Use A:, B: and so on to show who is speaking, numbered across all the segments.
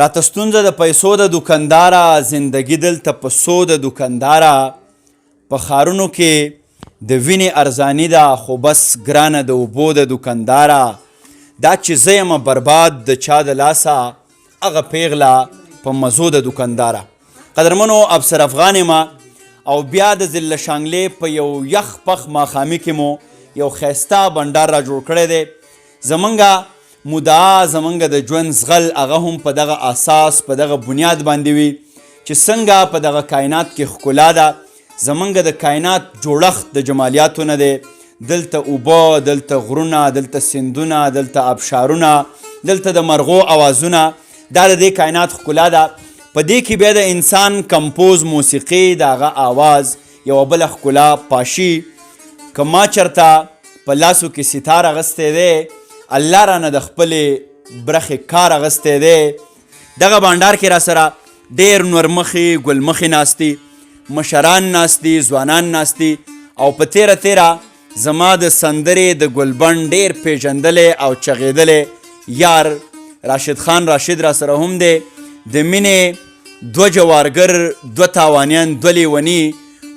A: راته ستونزه د پیسو د دوکانداره، زندګي دلته په سو د دوکانداره. په ښارونو کې د وینې ارزاني ده، خو بس ګرانه د اوبو د دوکانداره. دا چې زه یم برباد د چا د لاسه، هغه پیغله په مزو د دوکانداره. قدرمنو افسر افغان یم او بیا د ضلع شانګلې په یو یخ پخ ماښامي کې مو یو ښایسته بنډار را جوړ کړی دی. زمونږه مدعا، زمونږه د ژوند زغل هغه هم په دغه اساس، په دغه بنیاد باندې وي چې څنګه په دغه کائنات کې ښکلا ده. زمونږ د کائنات جوړښت د جمالیاتو نه دی. دلته اوبه، دلته غرونه، دلته سیندونه، دلته ابشارونه، دلته د مرغو اوازونه. دا د دې کائنات ښکلا ده. په دې کې بیا د انسان کمپوز موسیقي، د هغه آواز یوه بله ښکلا پاشي. که ما چرته په لاسو کې ستار اغستی دی، الله رانه د خپلې برخې کار اغستی دی. دغه بانډار کې را سره ډېر نورمخې ګلمخې ناستي، مشران ناستي، ځوانان ناستي، او په تیره تیره زما د سندرې د ګلبن ډېر پیژندلی او چغېدلی یار راشد خان راشد را سره هم دی. د مینې دوه جوارګر، دوه تاوانیان، دوه لیوني،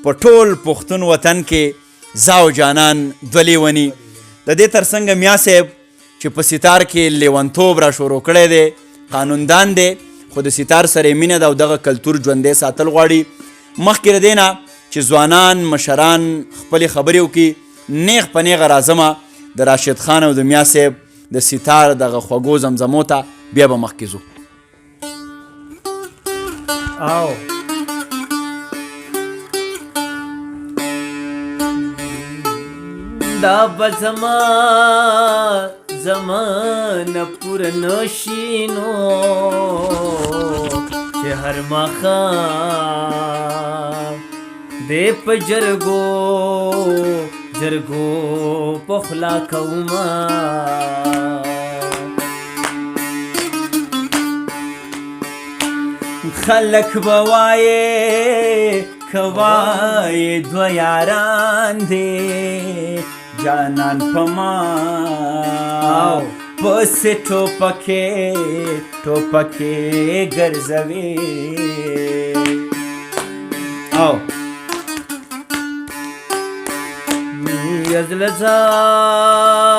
A: په ټول پښتون وطن کې زا او جانان دوه لیوني. د دې تر څنګ میا صاحب چې په ستار کې لیونتوب را شروع کړی دی، قانوندان دی، خو د ستار سره مینه ده او دغه کلتور ژوندی ساتل غواړي. مخکې له دې نه چې ځوانان مشران خپلې خبرې وکړي، نیغ په نیغه راځمه د راشد خان او د میا صاحب د ستار دغه خوږو زمزمو ته، بیا به مخکې ځو.
B: آو دا به زمانه پوره نشینو چې هر ماښام دې په جرګو پخلا کومه. خلک به وایې کوایې دوه یاران دي، جانان په ما پسې ټوپکې ګرځوي. او یزله زار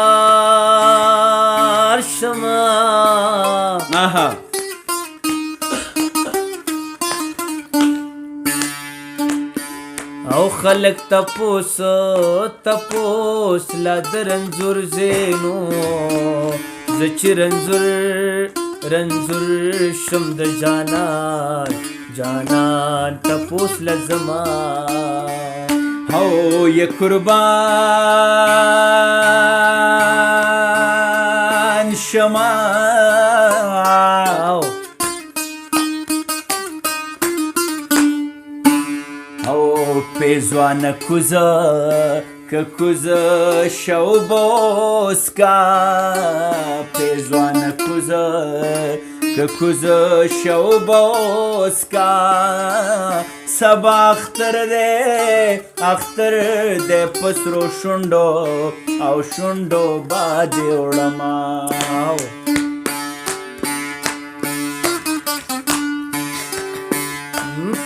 B: شمه او خلق تپوس لا د رنځور زینو، زه چې رنځور شم د جانان تپوس لزما.
A: هو یې قربان شما پیزوانه کوزه شو بوسکا، پیزوانه کوزه شو بوسکا. سبا اختر دې پسرو شونډو او شونډو باندې وړما.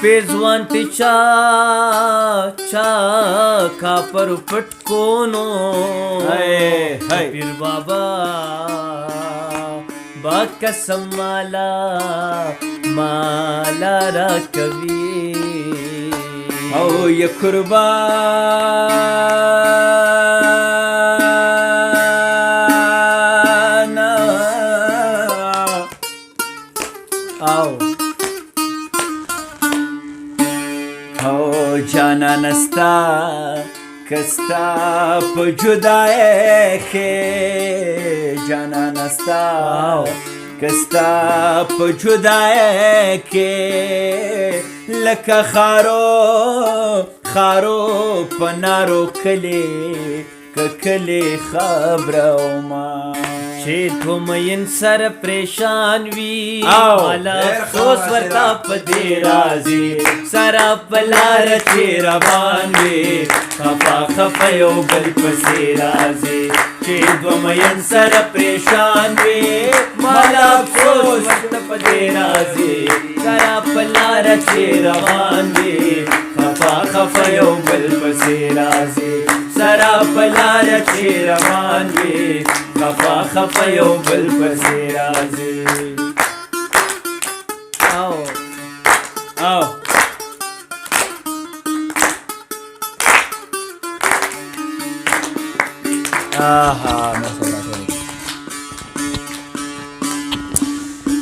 B: پیزوان تی چا کاپر پټکونو، پیر بابا با قسم مالا را کوي.
A: او یا قربان او جانان استا کستا په جدای کې، جانان استا کستا په جدای کې، لکه خارو په نارو کلی خبروما.
B: چې تو مین سر پریشان وی مالا افسوس ورتا پدې راځي سره پلار چې روان وي خفا یو بل پسې راځي چې دوه مین سره پریشان وي مالا افسوس ورته په دې راځي سره په لاره چې روان دي خفا خفا یو بل پسې راځي سره په لاره چې روان وي خفا خفا یو بل پسې راځي او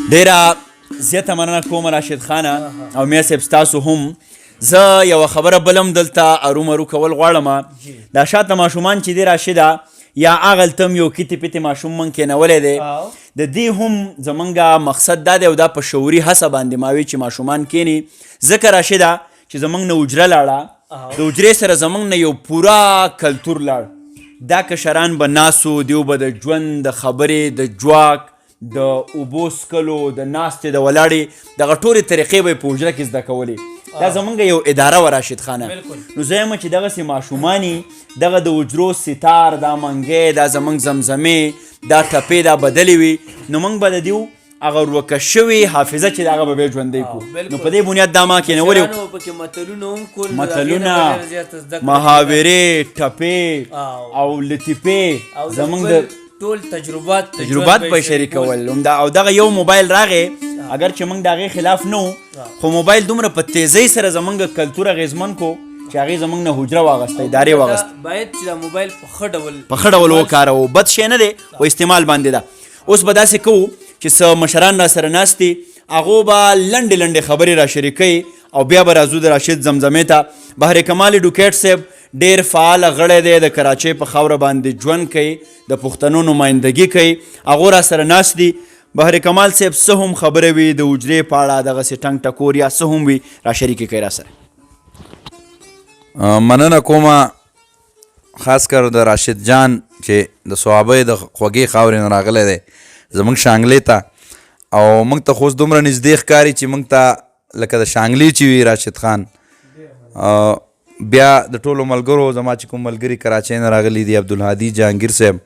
A: ډیره زیاته مننه کوم راشد خانه او میا صاحب ستاسو هم زه یوه خبره بلم دلته ارومرو کول غواړم دا شاته ماشومان چې دی راشده یا هغلته هم یو کیتې پیتې ماشوم من کېنولی دی د دې هم زمونږ مقصد دا دی او دا په شعوري هڅه باندې ماوي چې ماشومان کینی ځکه راشده چې زمونږ نه حجره لاړه د حجرې سره زمونږ نه یو پوره کلتور لاړ دا کشران به ناسو دیو به د ژوند د خبرې د جواک د اوبو څکلو د ناستې د ولاړې دغه ټولې طریقې به یې په حجره کې زده کولې دا زمونږ یو اداره وه راشد خانه نو زه یم چې دغسې ماشومانې دغه د حجرو ستار دا منګی دا زمونږ زمزمې دا ټپې دا بدلې وي نو موږ به د دیو هغه ورکه شوې حافظه چې د هغه به بیا ژوندی کړو نو په دې بنیاد دا ما کېنولي متلونه محاورې ټپې او لطیفې زمونږ د
B: ټول
A: تجربات به شریکول او دغه یو موبایل راغې اگر چې موږ د هغې خلاف نه خو موبایل دومره په تیزۍ سره زمونږ کلتور اغېزمن کو چې هغې زمونږ نه حجره واغسته ادارې واغسته
B: باید چې دا موبایل
A: په ښه ډول وکاروو بد شی نه دی خو استعمال باندې ده اوس به داسې کوو چې څه مشران را سره ناست دي هغو به لنډې لنډې خبرې را شریکوي او بیا به راځو د راشد زمزمې ته بحر کمال ډوکیټ صاحب ډېر فعاله غړی دی د کراچۍ په خاوره باندې ژوند کوي د پښتنو نمایندګي کوي هغو را سره ناست دي بحر کمال صاحب څه هم خبرې وي د حجرې په اړه دغسې ټنګ ټکور یا څه هم وي را شریکې کوي را سره
C: مننه کومه خاص کر د راشد جان چې د صحابه د خوږې خاورې نه راغلی دی زمونږ شانګلې ته او موږ ته خو اوس دومره نږدې ښکاري چې موږ ته لکه د شانګلې چې وي راشد خان بیا د ټولو ملګرو زما چې کوم ملګري کراچۍ نه راغلي دي عبدالهادي جهانګیر صاحب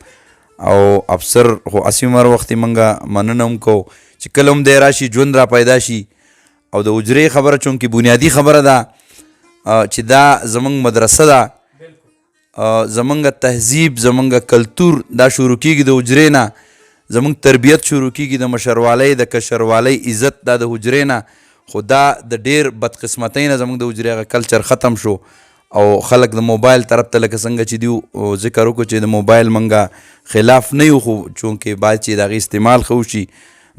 C: او افسر خو اسی عمر وختې موږ مننه هم کوو چې کله هم دی راشي ژوند را پیدا شي او د حجرې خبره چونکې بنیادي خبره ده چې دا زمونږ مدرسه ده زمونږ تهذیب زمونږ کلتور دا شروع کیږي د حجرې نه زمونږ تربیت شروع کیږي د مشروالۍ د کشروالۍ عزت دا د حجرې نه خو دا د ډېر بدقسمتۍ نه زمونږ د حجرې هغه کلچر ختم شو او خلک د موبایل طرف ته لکه څنګه چې دیو ذکر وکړو چې د موبایل منګه خلاف نه یو خو چونکې باید چې د هغې استعمال ښه وشي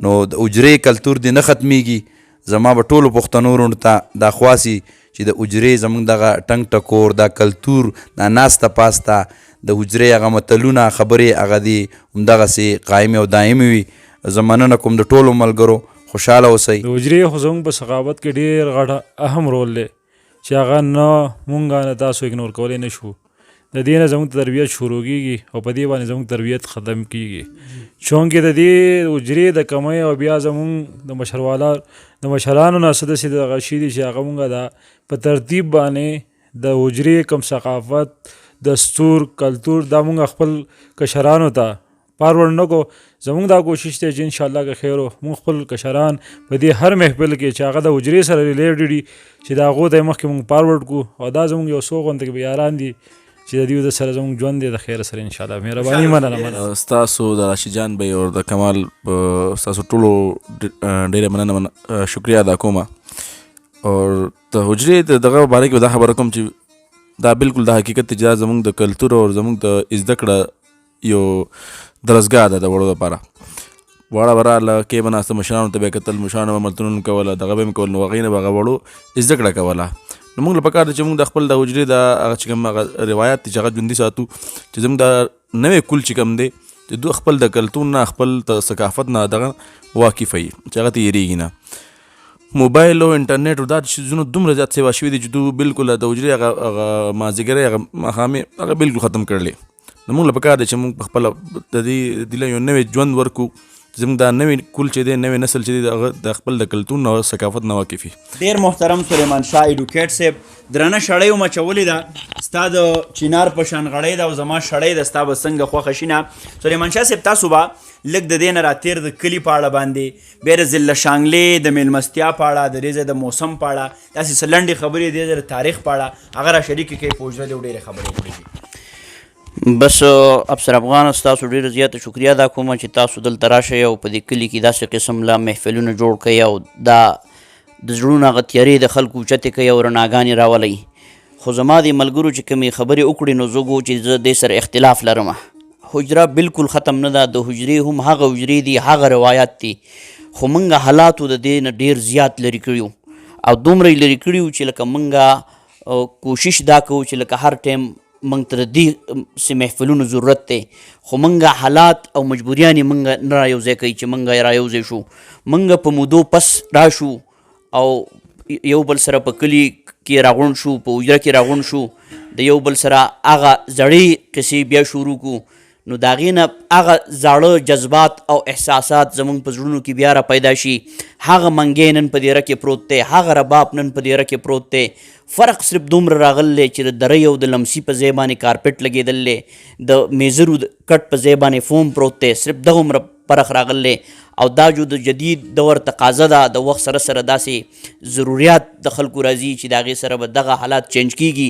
C: نو د حجرې کلتور دې نه ختمیږي زما به ټولو پښتنو وروڼو ته دا خواسي چې د حجرې زمونږ دغه ټنګ ټکور دا کلتور دا ناسته پاسته د حجرې هغه متلونه خبرې هغه دي همدغسې قایمې او دایمې وي زه مننه کوم د ټولو ملګرو خوشحاله اوسئ
D: د حجرې خو زموږ په ثقافت کې ډېر غټ اهم رول دی چې هغه نه مونږ نه تاسو اګنور کولی نه شو د دې نه زموږ تربیت شروع کېږي او په دې باندې زموږ تربیت ختم کېږي چونکې د دې حجرې د کمۍ او بیا زموږ د مشرانو نه څه داسې دغه شي دي چې هغه مونږ دا په ترتیب باندې د حجرې کم ثقافت دستور کلتور دا مونږ خپل کشرانو ته فارورډ نه کو زمونږ دا کوشش دی چې انشاءالله که خیر مونږ خپل کشران په دې هر محفل کې چې هغه د حجرې سره ریلیټډ دي چې د هغو ته یې مخکې مونږ فارورډ کو او دا زمونږ یو څو غونته کې یاران دي چې د دیو د سره زمونږ ژوند دی د خیر سره انشاءالله مهرباني مننه
E: ستاسو د راشد جان بی او د کمال ستاسو ټولو ډېره مننه شکریه ادا کوم او د حجرې د دغه باره کې دا خبره کوم چې دا بالکل د حقیقت چې دا زمونږ د کلتور او زمونږ د زده کړه یو درسګاه ده د وړو دپاره واړه به راله کې به ناسته مشرانو ته به یې کتل مشرانو به ملتونونه کوله دغه به یې کول نو هغې نه به هغه وړو زده کړه کوله نو موږ له پکار ده چې موږ د خپل د حجرې د هغه چې کوم هغه روایات دي چې هغه ژوندي ساتو چې زموږ د نوی کل چې کوم دی چې دوی خپل د کلتور نه خپل د ثقافت نه دغه واقف وي چې هغه ته هېرېږي نه موبایل او انټرنیټ او دا شیزونه دومره زیات سیوا شوي دي چې دوی بالکل د حجرې هغه مازدیګری هغه ماښامې هغه بالکل ختم کړلی نو موږ له پکار دی چې موږ په خپله د دې له یو نوی ژوند ورکو زموږ دا نوی کول چې دی نوی نسل چې دی هغه د خپل د کلتون او ثقافت نه واقف وي.
A: ډیر محترم سلیمان شاه ایډوکیټ صاحب درنه شړۍ مچولې ده ستا د چینار په شان غړۍ ده او زما شړۍ ده ستا به څنګه خوښه شي نه. سلیمان شاه صاحب تاسو به لږ د دې نه راتېر د کلي په اړه باندې بیا د ضلع شانګلې د میلمستیا په اړه د دې ځای د موسم په اړه داسې څه لنډې خبرې د دې تاریخ په اړه هغه را شریکې کړئ په اوږده دې ډېرې خبرې کړې دي.
F: بس افسر افغان ستاسو ډېره زیاته شکریه ادا کوم چې تاسو دلته راشئ او په دې کلي کې داسې قسم له محفلونه جوړ کړئ او دا د زړونو هغه تیارې د خلکو اوچتې کوي او رڼاګانې راولئ. خو زما د ملګرو چې کومې خبرې وکړې نو زه ګو چې زه دې سره اختلاف لرم. حجره بالکل ختم نه ده، د حجرې هم هغه حجرې دي هغه روایات دي، خو موږ حالاتو د دې نه ډېر زیات لرې کړي او دومره یې لرې کړي چې لکه موږ کوشش دا کوو چې لکه هر ټایم موږ ته د دې څه محفلونو ضرورت دی، خو موږ حالات او مجبوریانې موږ نه رایوځای کوي چې موږ یې رایوځای شو. موږ په مودو پس راشو او یو بل سره په کلي کې راغونډ شو، په حجره کې راغونډ شو، د یو بل سره هغه زړې قصې بیا شروع کړو. نو د هغې نه هغه زاړه جذبات او احساسات زموږ په زړونو کې بیا را پیدا شي. هغه منګی نن په دیره کې پروت دی، هغه رباب نن په دیره کې پروت دی. فرق صرف دومره راغلی چې د درۍ او د لمسي په ځای باندې کارپټ لګېدل دی، د میزرو کټ په ځای باندې فوم پروت دی، صرف دغه عمره فرق راغلی. او دا جو د جدید دور تقاضا ده، د وخت سره سره داسې ضروریات د خلکو راځي چې د هغې سره به دغه حالات چینج کیږي.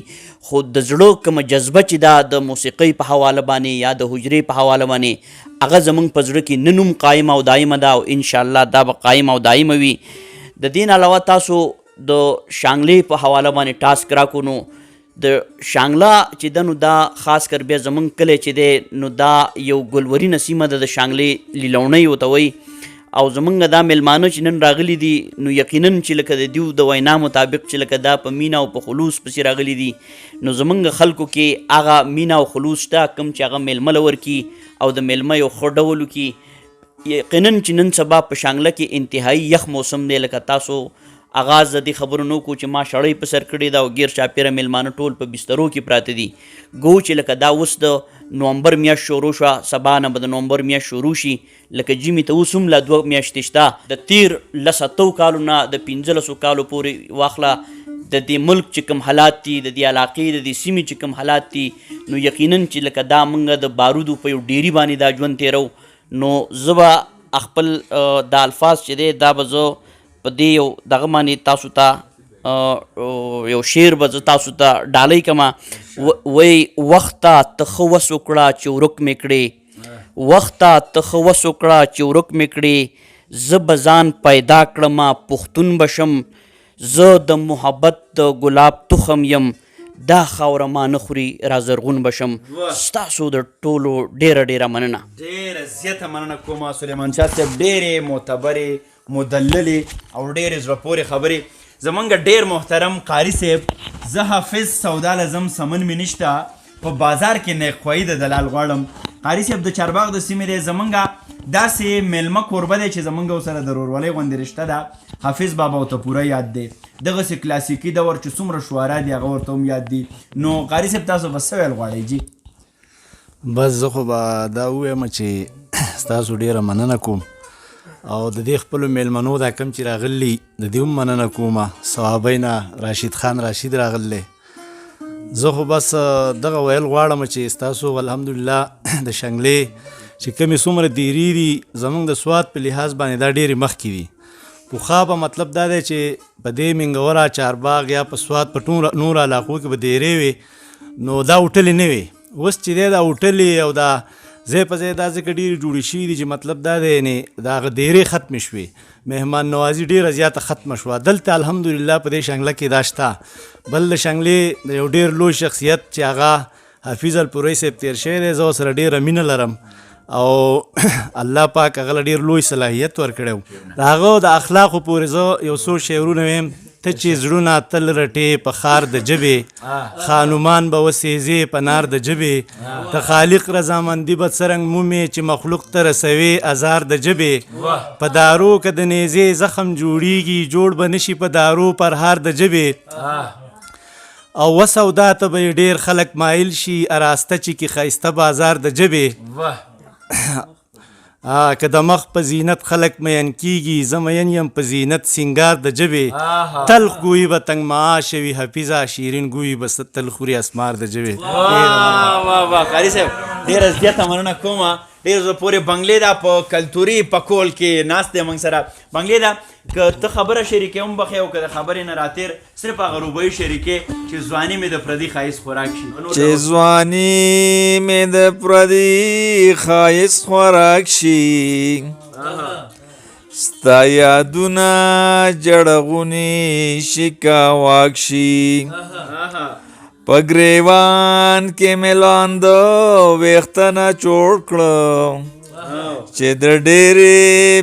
F: خو د زړه کومه جذبه چې ده د موسیقۍ په حواله باندې یا د حجرې په حواله باندې هغه زموږ په زړه کې نن هم قایمه او دایمه ده او انشاءالله دا به قایمه او دایمه وي. د دې نه علاوه تاسو د شانګلې په حواله باندې ټاسک راکو. نو د شانګله چې ده نو دا خاص کر بیا زموږ کلی چې دی نو دا یو ګلورینه سیمه ده، د شانګلې لیلونۍ ورته وایي. او زمونږ دا میلمانه چې نن راغلي دي نو یقینا چې لکه د دیو د وینا مطابق چې لکه دا په مینا او په خلوص پسې راغلي دي، نو زمونږ خلکو کې هغه مینا او خلوص شته کوم چې هغه میلمه له ورکي او د میلمه یو ښه ډول وکړي. یقینا چې نن سبا په شانګله کې انتهایی یخ موسم دی، لکه تاسو آغاز د دې خبرو نو کو چې ما شړۍ په سر کړې ده او غیر چاپیره میلمانه ټول په بسترو کې پراته دي. ګو چې لکه دا اوس د نومبر میاشت شروع شوه، سبا نه به د نومبر میاشت شروع شي، لکه جیمې ته اوس هم لا 2 میاشتې شته. د تیر 10 کالو نه د 15 کالو پورې واخله د دې ملک چې کوم حالات دي، د دې علاقې د دې سیمې چې کوم حالات دي، نو یقینا چې لکه دا موږ د بارودو په یو ډیري باندې دا ژوند تیرو. نو زه به خپل دا الفاظ چې دی دا به زه په دې یو دغه باندې تاسو ته یو شعر به زه تاسو ته ډالۍ کړمه. وی وخته ته ښه وس وکړه چې ورک مې کړې، وخته ته ښه وس وکړه چې ورک مې کړې، زه به ځان پیدا کړمه پښتون به شم، زه د محبت د ګلاب تخم یم، دا خاوره ما نه خوري را زرغون به شم. ستاسو د ټولو ډېره ډېره مننه،
A: ډېره زیاته مننه کومه سلیمان شاه صاحب. ډېرې معتبرې مدللې او ډېرې زړه پورې خبرې. زمونږ ډېر محترم قاري صاحب، زه حافظ سودا لازم سمن مې نشته، په بازار کې نیکخوایي د دلال غواړم. قاري صاحب د چارباغ د سیمې دی، زمونږ داسې میلمه کوربه دی چې زمونږ ورسره د ورورولۍ غوندې رشته ده. حافظ بابا ورته پوره یاد دی، دغسې کلاسیکي دور چې څومره شعرا دي هغه ورته هم یاد دي. نو قاري صاحب تاسو به څه ویل غواړئ جي؟
G: بس زه خو به دا ووایم چې ستاسو ډېره مننه کوم او د دې خپلو میلمنو دا کم چې راغلي د دې هم مننه کومه. صوابۍ نه راشد خان راشد راغلی. زه خو بس دغه ویل غواړم چې ستاسو الحمدلله د شانګلې چې کومې څومره دیرې دي زموږ د سواد په لحاظ باندې دا ډېرې مخکې دي. پخوا به مطلب دا دی چې په دې منګوره چارباغ یا په سواد په نور علاقو کې به دیرې وي، نو دا هوټلې نه وي. اوس چې دی دا هوټلې او دا ځای په ځای دا ځکه ډېرې جوړې شوي دي چې مطلب دا دی یعنې د هغه دیرې ختمې شوې، مهمان نوازي ډېره زیاته ختمه شوه. دلته الحمدلله په دې شانګله کې دا شته. بل د شانګلې د یو ډېر لوی شخصیت چې هغه حفیظ الپورۍ صاحب تېر شوی دی، زه ورسره ډېره مینه لرم او الله پاک هغه له ډېر لوی صلاحیت ورکړی و. د هغه د اخلاقو پورې زه یو څو شعرونه ویم. ته چې زړونه تل رټې په خار د ژبې، خانومان به وسېزې په نار د ژبې، د خالق رضامندي به څرنګ مومې چې مخلوق ته رسوي ازار د ژبې، په دارو که د نیزې زخم جوړیږي جوړ به نشي په دارو پرهار د ژبې، او وسودا ته به یې ډېر خلک مایل شي اراسته چې کې ښایسته بازار د ژبې. که د مخ په زینت خلک مین کیږي زه مین یم په زینت سینګار د ژبې تلخ ګویي به تنګ معاش وي حفیظه شیرین ګویي به تل خوري اسمار د ژبې.
A: واه واه قاري صاحب ډېره زیاته مننه کومه. ډېر زه پورې بنګلې ده په کلتوري پکول کې ناست دی موږ سره. بنګلې ده که ته خبره شریکې هم بخې او که د خبرې نه راتېر صرف هغه روبۍ شریکې چې ځواني مې د پردي ښایست خوراک شي.
C: چې ځواني مې د پردي ښایست خوراک شي ستا یادونه جړغونې شکاواک شي په ګریوان کې مې لاندو ویښتنه چوړ کړم چې د ډېرې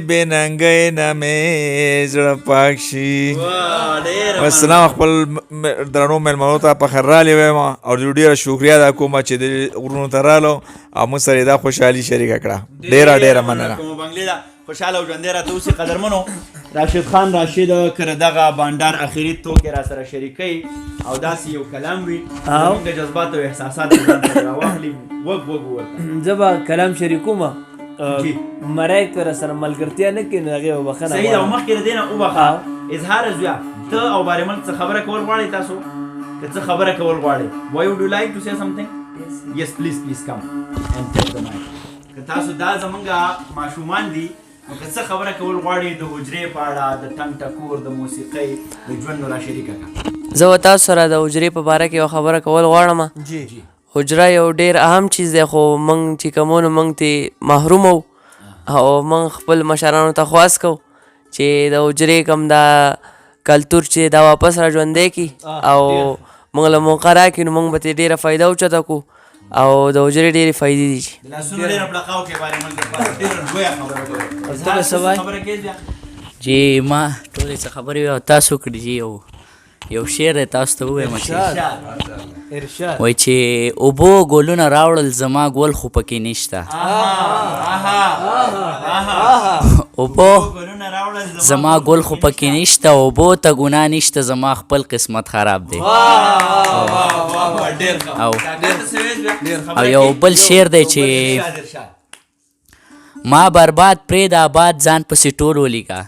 C: بې ننګۍ نه مې زړه پاک شي. السلام خپل درنو مېلمنو ته په خیر راغلي وایم او ډېره شکریا ادا کوم چې د غرونو ته راغلو او موږ سره یې دا خوشحالي شریکه کړه. ډېره مننه.
A: خوشحاله او ژوندی راته اوسې قدرمنو. راشد خان راشد که دغه بانډار اخري توکې را سره شریکوي او داسې یو کلام وي زموږ د جذبات او احساسات ځان سره راواخلي وږ ورته
B: زه به کلام شریکوم مرای که را سره ملګرتیا نه کړي نو هغې به بخښنه
A: صحیح ده او مخکې د دې نه وبخه اظهار زویا ته او بارمل څه خبره کول غواړئ تاسو که څه خبره کول غواړئ why would you like to say something yes please come and take the mic که تاسو دا زمونږ ماشومان دي نو که څه خبره کول غواړئ د حجرې په اړه د ټنګ ټکور د موسیقۍ د ژوند نو را شریکه کړه.
H: زه و تاسو سره د حجرې په باره کې یو خبره کول غواړم. حجره یو ډېر اهم چیز دی خو موږ چې کومونو موږ ترې محروم وو او موږ خپل مشرانو ته خواست کوو چې د حجرې کوم دا کلتور چې دا واپس را ژوندی کړي او موږ له موقع راکړي نو موږ به ترې ډېره فایده اوچته کړو او د حجرې ډېرې فایدې دي چې
A: لاسونه ډېره پړقاو کې بارمل دپاره ډېره لویه خبره کوي. خبره کوي بیا
F: چې ما ټولې څه خبرې وې او تاسو کړي چې یو شعر دی تاسو ته ووایم چې وایي چې اوبو ګلونه راوړل زما ګل خو پکې نشته اوبو زما ګل خو پکې نشته اوبو ته ګناه نشته زما خپل قسمت خراب دی. او یو بل شعر دی چې ما برباد پرېږده آباد ځان پسې ټول ولیکه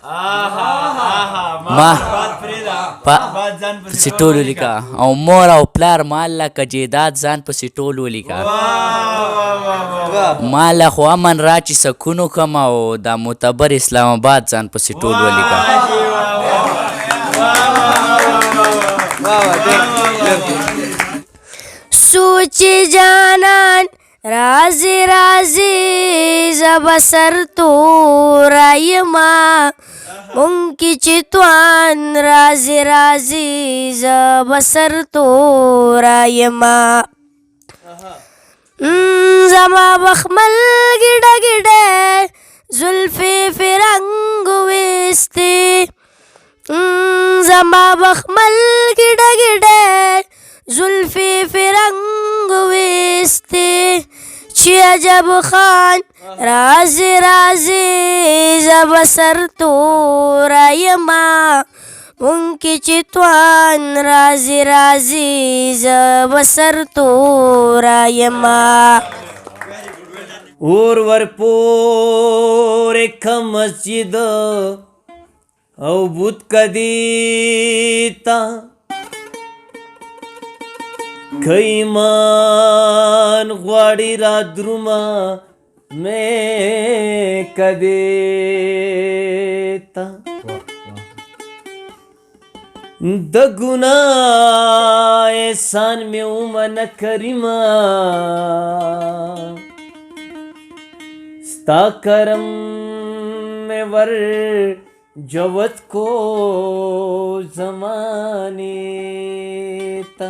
F: ما پسې ټول ولیکه او مور او پلار مال لکه جیداد ځان پسې ټول ولیکه ما له خو امن را چې سکون وکړم او دا معتبر اسلام آباد ځان پسې ټول ولیکه.
I: سوچ جانان رازی رازی زب سر تو رایما مونکی چتوان رازی رازی زب سر تو رایما زما بخمل گڑا گڑا زلفی فرنگ ویستی زما بخمل گڑا گڑا زلفی فرنگ ویستی چی عجب خان رازی رازی زب سر تو رایما مونکی چتوان رازی رازی زب سر تو رایما.
B: اور ورپور ایک مسجد او بود کدیتا کایمان غواړي را درومه مې کدیتا د ګناه احسان مې ومنه کریمه ستا کرم میں ور جوت کو زمانے تا